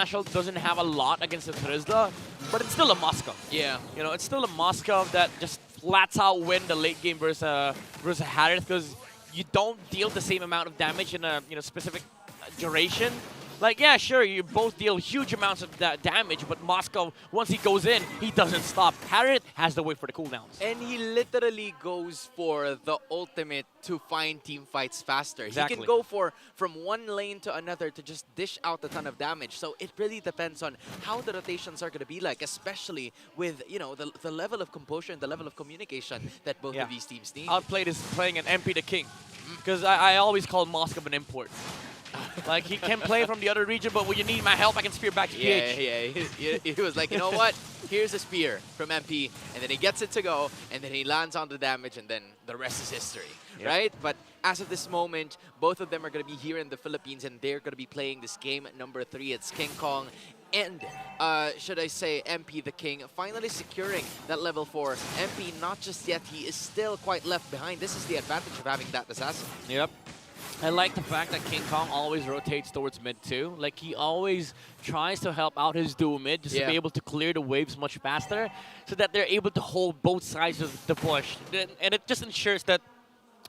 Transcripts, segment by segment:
International doesn't have a lot against the Trizla, but it's still a Moscow. Yeah. You know, it's still a Moscow that just flats out win the late game versus Harith, because you don't deal the same amount of damage in a specific duration. Like, yeah, sure, you both deal huge amounts of damage, but Moscow, once he goes in, he doesn't stop. Harith has to wait for the cooldowns. And he literally goes for the ultimate to find team fights faster. Exactly. He can go from one lane to another to just dish out a ton of damage. So it really depends on how the rotations are going to be like, especially with, the level of composure and the level of communication that both of these teams need. Outplayed is playing an MP the King, because I always call Moscow an import. Like, he can play from the other region, but when you need my help, I can spear back to PH. Yeah. He was like, you know what? Here's a spear from MP, and then he gets it to go, and then he lands on the damage, and then the rest is history, right? But as of this moment, both of them are going to be here in the Philippines, and they're going to be playing this game number 3. It's King Kong and, should I say, MP the King, finally securing that level 4. MP, not just yet, he is still quite left behind. This is the advantage of having that assassin. Yep. I like the fact that King Kong always rotates towards mid too. Like, he always tries to help out his duo mid just to be able to clear the waves much faster, so that they're able to hold both sides of the push. And it just ensures that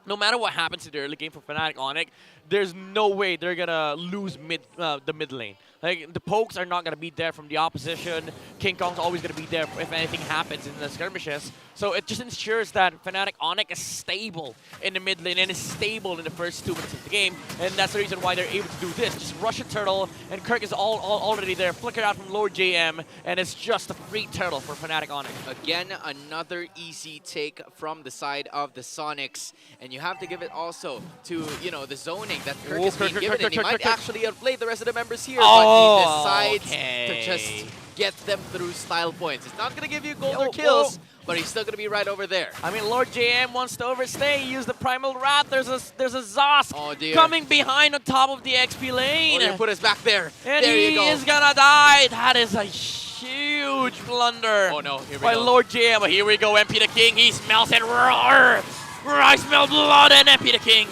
no matter what happens in the early game for Fnatic Onic, there's no way they're gonna lose the mid lane. Like, the pokes are not gonna be there from the opposition. King Kong's always gonna be there if anything happens in the skirmishes. So it just ensures that Fnatic Onic is stable in the mid lane and is stable in the first 2 minutes of the game. And that's the reason why they're able to do this. Just rush a turtle, and Kirk is already there, flickered out from Lord JM, and it's just a free turtle for Fnatic Onic. Again, another easy take from the side of the Sonics. And you have to give it also to, the zoning that Kirk is being given, and he might actually outplay the rest of the members here, but he decides to just get them through style points. It's not going to give you gold or kills, but he's still going to be right over there. I mean, Lord JM wants to overstay. He used the Primal Wrath. There's a Zosk coming behind on top of the XP lane. Oh, put us back there. And there you go. He is going to die. That is a huge blunder. Oh, no. Here we by go. Lord JM. Here we go. MP the King. He smells it. Roar. I smell blood, and MP the King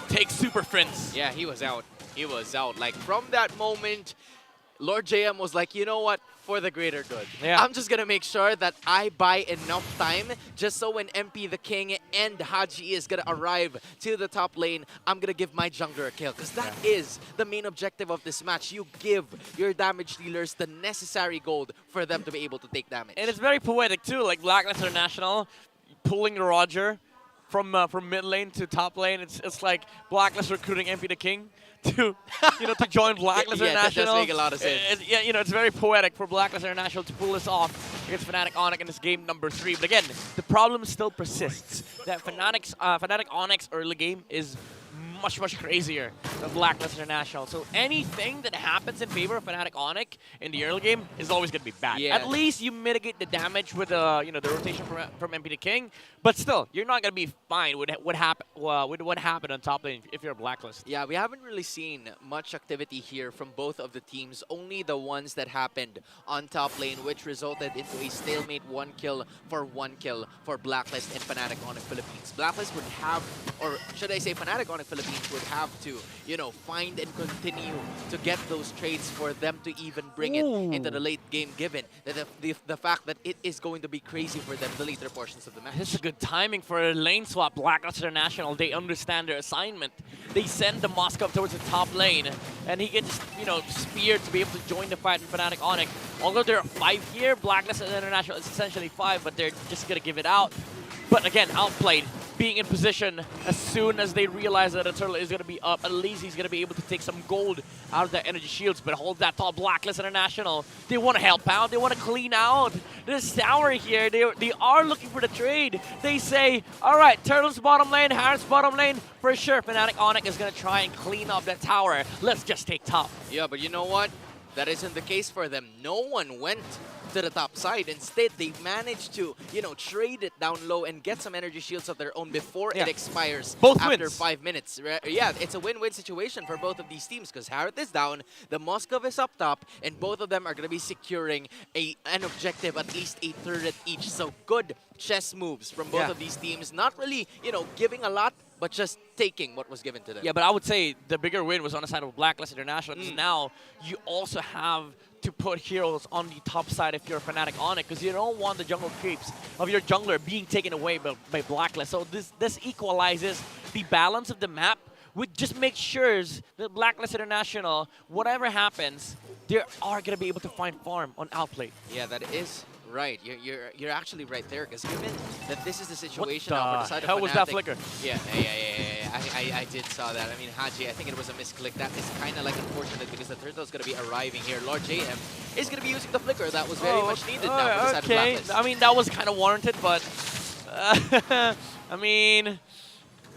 takes Super Prince. Yeah, he was out. He was out. Like, from that moment, Lord JM was like, you know what? For the greater good. Yeah. I'm just going to make sure that I buy enough time just so when MP the King and Haji is going to arrive to the top lane, I'm going to give my jungler a kill. Because that is the main objective of this match. You give your damage dealers the necessary gold for them to be able to take damage. And it's very poetic too. Like, Blacklist International pulling the Roger from mid lane to top lane. It's like Blacklist recruiting MP the King to to join Blacklist International. That does make a lot of sense. It's very poetic for Blacklist International to pull this off against Fnatic Onic in this game number 3. But again, the problem still persists that Fnatic Onic's early game is much crazier than Blacklist International. So anything that happens in favor of Fnatic Onic in the early game is always going to be bad. Yeah. At least you mitigate the damage with the rotation from MP the King, but still you're not going to be fine with what happened on top lane if you're a Blacklist. Yeah, we haven't really seen much activity here from both of the teams. Only the ones that happened on top lane, which resulted into a stalemate 1 kill for Blacklist and Fnatic Onic Philippines. Blacklist would have, or should I say Fnatic Onic Philippines would have to, find and continue to get those trades for them to even bring it into the late game, given that the fact that it is going to be crazy for them the later portions of the match. This is good timing for a lane swap. Blacklist International, they understand their assignment. They send the Moscow towards the top lane, and he gets, speared to be able to join the fight in Fnatic Onic. Although there are 5 here, Blacklist International is essentially 5, but they're just going to give it out. But again, outplayed. Being in position as soon as they realize that a turtle is going to be up, at least he's going to be able to take some gold out of the energy shields. But hold that thought, Blacklist International. They want to help out. They want to clean out this tower here. They are looking for the trade. They say, all right, Turtle's bottom lane, Harris bottom lane. For sure, Fnatic Onic is going to try and clean up that tower. Let's just take top. Yeah, but you know what? That isn't the case for them. No one went to the top side. Instead, they managed to, trade it down low and get some energy shields of their own before it expires after 5 minutes. Yeah, it's a win-win situation for both of these teams because Harith is down, the Moskov is up top, and both of them are going to be securing an objective, at least a turret each. So good chess moves from both of these teams. Not really, giving a lot but just taking what was given to them. Yeah, but I would say the bigger win was on the side of Blacklist International, because now you also have to put heroes on the top side if you're a Fnatic Onic, because you don't want the jungle creeps of your jungler being taken away by Blacklist. So this equalizes the balance of the map, which just makes sure that Blacklist International, whatever happens, they are going to be able to find farm on Outplay. Yeah, that is right. You're actually right there, because given that this is the situation What now for the the side of hell Fnatic, was that flicker? Yeah. I did saw that. I mean, Haji, I think it was a misclick. That is kind of like unfortunate, because the turtle's going to be arriving here. Lord JM is going to be using the flicker. That was very much needed now for the side of Blacklist. I mean, that was kind of warranted, but I mean,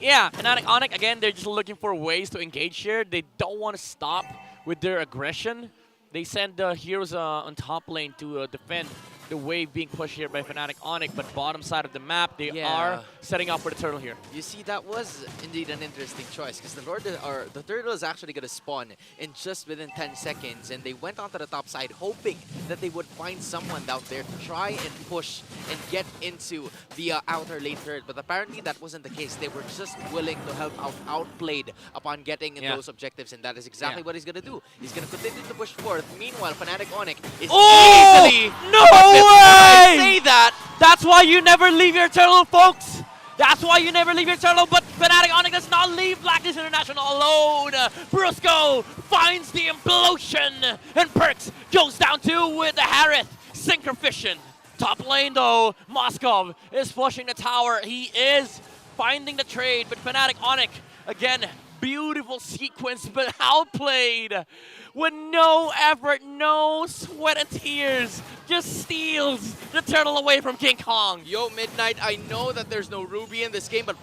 yeah, Fnatic Onic, again, they're just looking for ways to engage here. They don't want to stop with their aggression. They send the heroes on top lane to defend the wave being pushed here by Fnatic Onic, but bottom side of the map, they are setting up for the turtle here. You see, that was indeed an interesting choice, because the turtle is actually going to spawn in just within 10 seconds, and they went onto the top side hoping that they would find someone out there to try and push and get into the outer lane turret, but apparently that wasn't the case. They were just willing to help out, outplayed upon getting in those objectives, and that is exactly what he's going to do. He's going to continue to push forth. Meanwhile, Fnatic Onic is easily... No way! I say that! That's why you never leave your turtle, folks! That's why you never leave your turtle, but Fnatic Onic does not leave Blacklist International alone! Brusco finds the implosion, and Perks goes down two with the Harith Synchrovision. Top lane though, Moskov is pushing the tower. He is finding the trade, but Fnatic Onic, again, beautiful sequence, but outplayed. With no effort, no sweat and tears, just steals the turtle away from King Kong. Yo, Midnight, I know that there's no Ruby in this game, but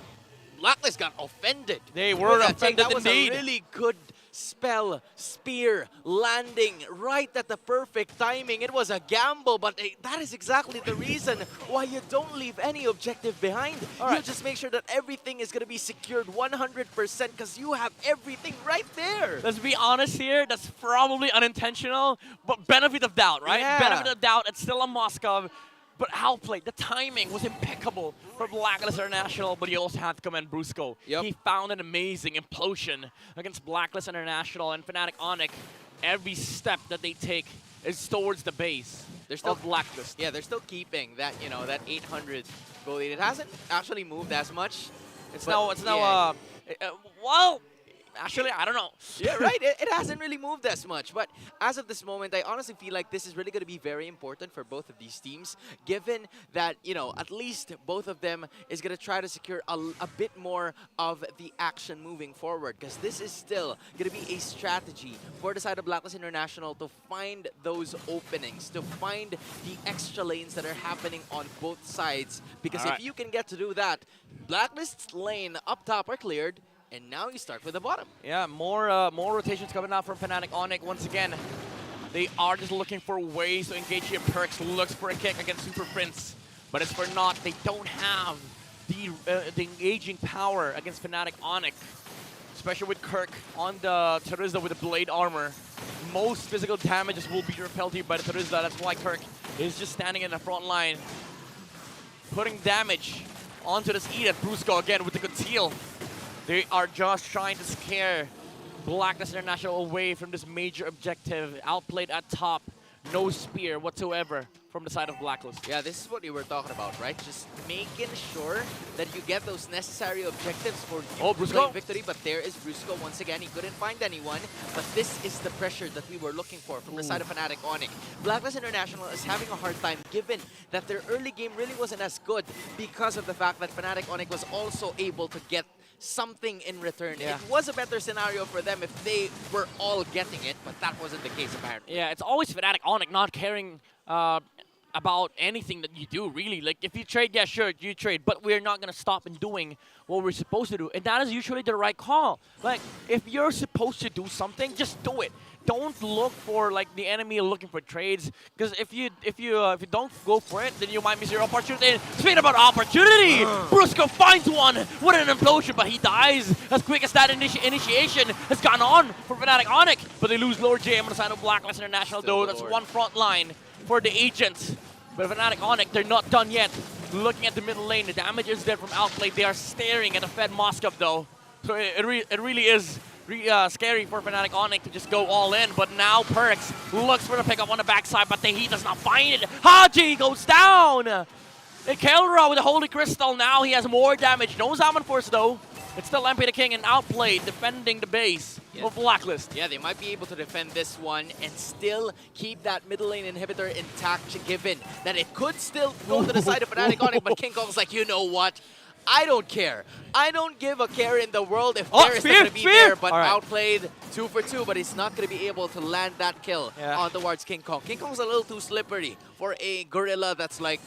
Blacklist got offended. They were offended indeed. That was a really good spell, spear, landing right at the perfect timing. It was a gamble, but that is exactly the reason why you don't leave any objective behind. You just make sure that everything is going to be secured 100% because you have everything right there. Let's be honest here, that's probably unintentional, but benefit of doubt, right? Yeah. Benefit of doubt, it's still a Moskov. But outplayed, the timing was impeccable for Blacklist International, but you also have to commend Brusco. He found an amazing implosion against Blacklist International, and Fnatic Onic, every step that they take is towards the base of Blacklist. Yeah, they're still keeping that, you know, that 800 goal lead. It hasn't actually moved as much. Well, actually, I don't know. Yeah, right. It hasn't really moved as much. But as of this moment, I honestly feel like this is really going to be very important for both of these teams, given that, you know, at least both of them is going to try to secure a bit more of the action moving forward, because this is still going to be a strategy for the side of Blacklist International to find those openings, to find the extra lanes that are happening on both sides. Because if you can get to do that, Blacklist's lane up top are cleared, and now you start with the bottom. Yeah, more rotations coming out from Fnatic Onic. Once again, they are just looking for ways to engage here. Perks looks for a kick against Super Prince, but it's for naught. They don't have the engaging power against Fnatic Onic, especially with Kirk on the Terizla with the blade armor. Most physical damages will be repelled here by the Terizla. That's why Kirk is just standing in the front line, putting damage onto this Edith. Brusco again with the conceal. They are just trying to scare Blacklist International away from this major objective. Outplayed at top. No spear whatsoever from the side of Blacklist. Yeah, this is what you were talking about, right? Just making sure that you get those necessary objectives for you to play victory. But there is Brusco once again. He couldn't find anyone. But this is the pressure that we were looking for from the side of Fnatic Onic. Blacklist International is having a hard time, given that their early game really wasn't as good because of the fact that Fnatic Onic was also able to get something in return. It was a better scenario for them if they were all getting it, but that wasn't the case apparently. Yeah, it's always Fnatic Onic not caring about anything that you do, really. Like, if you trade, yeah, sure, you trade, but we're not going to stop in doing what we're supposed to do. And that is usually the right call. Like, if you're supposed to do something, just do it. Don't look for, like, the enemy looking for trades, because if you don't go for it, then you might miss your opportunity. And speaking about opportunity, Brusco finds one with an implosion, but he dies as quick as that initiation has gone on for Fnatic Onic. But they lose Lord JM on the side of Blacklist International, though. That's one front line for the agents. But Fnatic Onic, they're not done yet. looking at the middle lane. The damage is there from Outplay. They are staring at the Fed Moskov though. So it really is scary for Fnatic Onic to just go all in. But now Perks looks for the pickup on the backside, but he does not find it. Haji goes down. And Kelra with the Holy Crystal. Now he has more damage. No Zaman Force though. It's still MP the King and Outplay defending the base of Blacklist. Yeah, they might be able to defend this one and still keep that middle lane inhibitor intact, given that it could still go to the side of Fnatic Onic, but King Kong's like, you know what? I don't care. I don't give a care in the world if there is not going to be there, but Outplayed 2 for 2, but he's not going to be able to land that kill on towards King Kong. King Kong's a little too slippery for a gorilla that's like,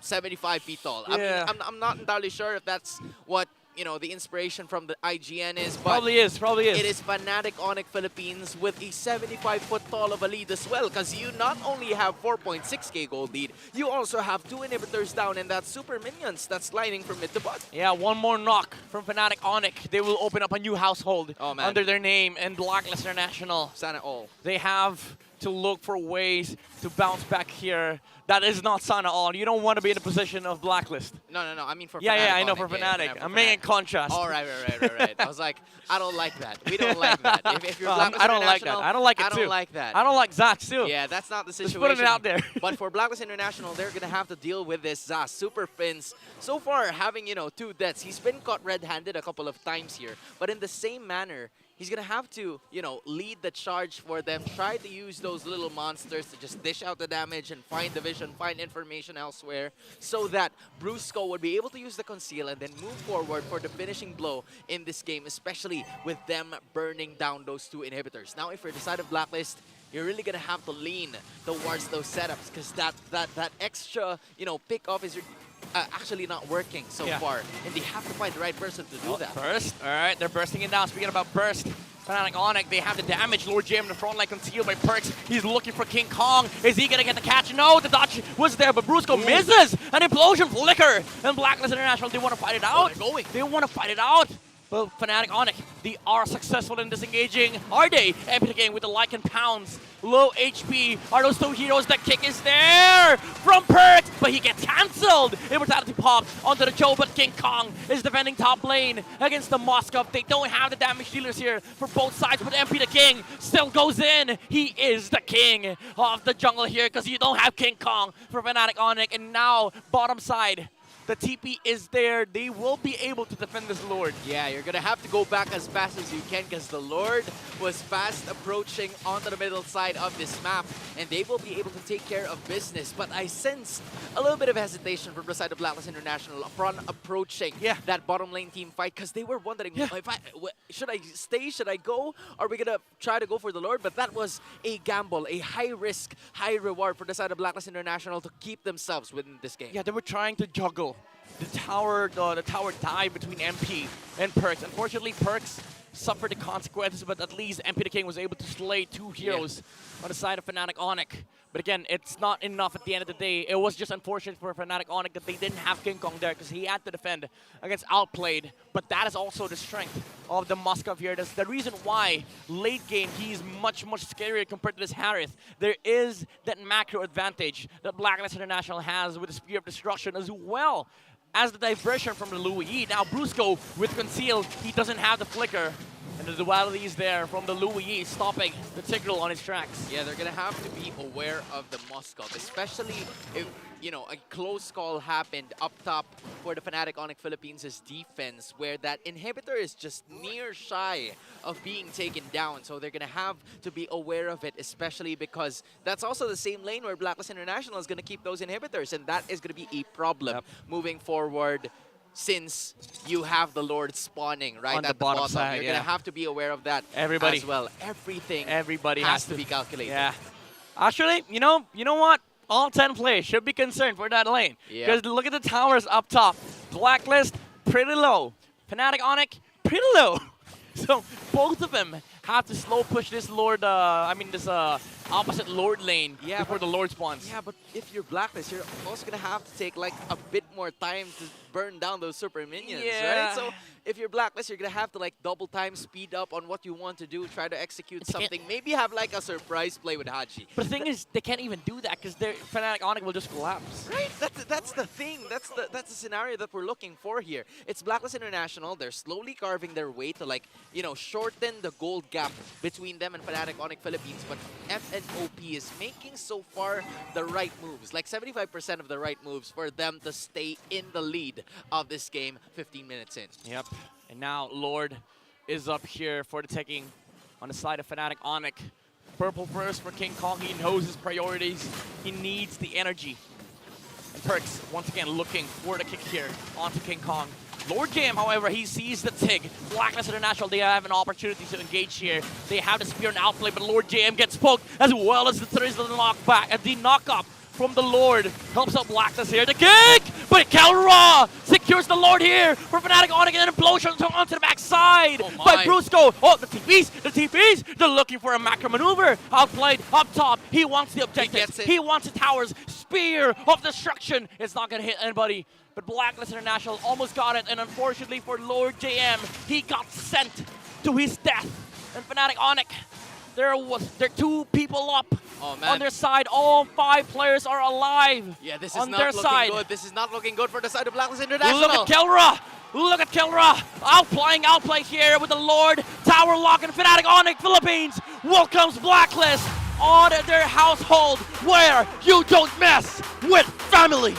75 feet tall. I mean, I'm not entirely sure if that's what the inspiration from the IGN is, but probably is. It is Fnatic Onic Philippines with a 75-foot tall of a lead as well, because you not only have 4.6k gold lead, you also have 2 inhibitors down and that super minions that's lining from mid to bot. Yeah, one more knock from Fnatic Onic. They will open up a new household under their name and Blacklist International. Sana all. They have to look for ways to bounce back here. That is not Sana all. You don't want to be in the position of Blacklist. No. I mean for Fnatic. Yeah, I know for Fnatic. I'm making contrast. Oh, right. I was like, I don't like that. We don't like that. If you're Blacklist I don't like that. I don't like it too. I don't like that. I don't like Zach too. Yeah, that's not the situation. Just putting it out there. But for Blacklist International, they're gonna have to deal with this Zaz. Super Fins so far having 2 deaths. He's been caught red-handed a couple of times here, but in the same manner, he's going to have to, lead the charge for them, try to use those little monsters to just dish out the damage and find the vision, find information elsewhere, so that Brusco would be able to use the conceal and then move forward for the finishing blow in this game, especially with them burning down those 2 inhibitors. Now, if you're the side of Blacklist, you're really going to have to lean towards those setups, because that extra, pick-off is actually not working so far, and they have to find the right person to do that. Burst. All right, they're bursting it down. Speaking about burst, Fnatic Onic, they have the damage. Lord Jim in the front line concealed by Perks. He's looking for King Kong. Is he going to get the catch? No, the dodge was there, but Brusco misses. An implosion flicker. And Blacklist International, they want to fight it out. They're going. They want to fight it out. But Fnatic Onic, they are successful in disengaging. Are they? Epic game with the Lycan Pounds. Low HP. Are those 2 heroes? The kick is there from Perks, but he gets cancelled. Immortality popped onto the Joe, but King Kong is defending top lane against the Moskov. They don't have the damage dealers here for both sides, but MP the King still goes in. He is the king of the jungle here, because you don't have King Kong for Fnatic Onic. And now, bottom side, the TP is there. They will be able to defend this Lord. Yeah, you're going to have to go back as fast as you can, because the Lord was fast approaching onto the middle side of this map, and they will be able to take care of business. But I sense a little bit of hesitation from the side of Blacklist International upon approaching that bottom lane team fight, because they were wondering, should I stay? Should I go? Are we going to try to go for the Lord? But that was a gamble, a high risk, high reward for the side of Blacklist International to keep themselves within this game. Yeah, they were trying to juggle the tower dive between MP and Perks. Unfortunately, Perks suffered the consequences, but at least MP the King was able to slay 2 heroes on the side of Fnatic Onic. But again, it's not enough at the end of the day. It was just unfortunate for Fnatic Onic that they didn't have King Kong there, because he had to defend against Outplayed. But that is also the strength of the Moskov here. That's the reason why late game he's much scarier compared to this Harith. There is that macro advantage that Blacklist International has with the Spear of Destruction, as well as the diversion from the Louis. Now Brusco with Conceal, he doesn't have the flicker. And the duality is there from the Louis, stopping the Tigreal on his tracks. Yeah, they're going to have to be aware of the Moskov, especially if, a close call happened up top for the Fnatic Onic Philippines' defense, where that inhibitor is just near shy of being taken down. So they're going to have to be aware of it, especially because that's also the same lane where Blacklist International is going to keep those inhibitors, and that is going to be a problem moving forward, since you have the Lord spawning right on at the bottom side. You're going to have to be aware of that as well. Everybody has to be calculated. Yeah. Actually, you know what? All 10 players should be concerned for that lane. Because look at the towers up top. Blacklist, pretty low. Fnatic Onic, pretty low. So both of them have to slow push this Lord, this opposite Lord lane before the Lord spawns. Yeah, but if you're Blacklist, you're also gonna have to take like a bit more time to burn down those super minions, right? So if you're Blacklist, you're gonna have to like double time, speed up on what you want to do, try to execute something, maybe have like a surprise play with Haji. But the thing is, they can't even do that because their Fnatic Onic will just collapse. Right, that's the thing. That's the scenario that we're looking for here. It's Blacklist International. They're slowly carving their way to like, you know, shorten the gold gap between them and Fnatic Onic Philippines. But Mpl-Ph is making so far the right moves, like 75% of the right moves for them to stay in the lead of this game 15 minutes in. Yep. And now Lord is up here for the taking on the side of Fnatic Onic. Purple first for King Kong. He knows his priorities. He needs the energy. And Perks, once again, looking for the kick here onto King Kong. Lord Game, however, he sees the Tig. Blacklist International, they have an opportunity to engage here. They have the spear and outplay, but Lord JM gets poked as well as there is the knockback and the knock-up from the Lord. Helps out Blacklist here. The kick! But Kelra secures the Lord here for Fnatic Onic and an implosion onto the backside by Brusco. Oh, the TPs! They're looking for a macro maneuver. Outplayed up top. He wants the objective. He wants the towers. Spear of destruction. It's not going to hit anybody. But Blacklist International almost got it, and unfortunately for Lord JM, he got sent to his death. And Fnatic Onic, they're 2 people up on their side. All 5 players are alive. Yeah, this is on not their looking side. good. This is not looking good for the side of Blacklist International. Look at Kelra! Look at Kelra! Outplay here with the Lord. Tower lock and Fnatic Onic Philippines welcomes Blacklist on their household where you don't mess with family.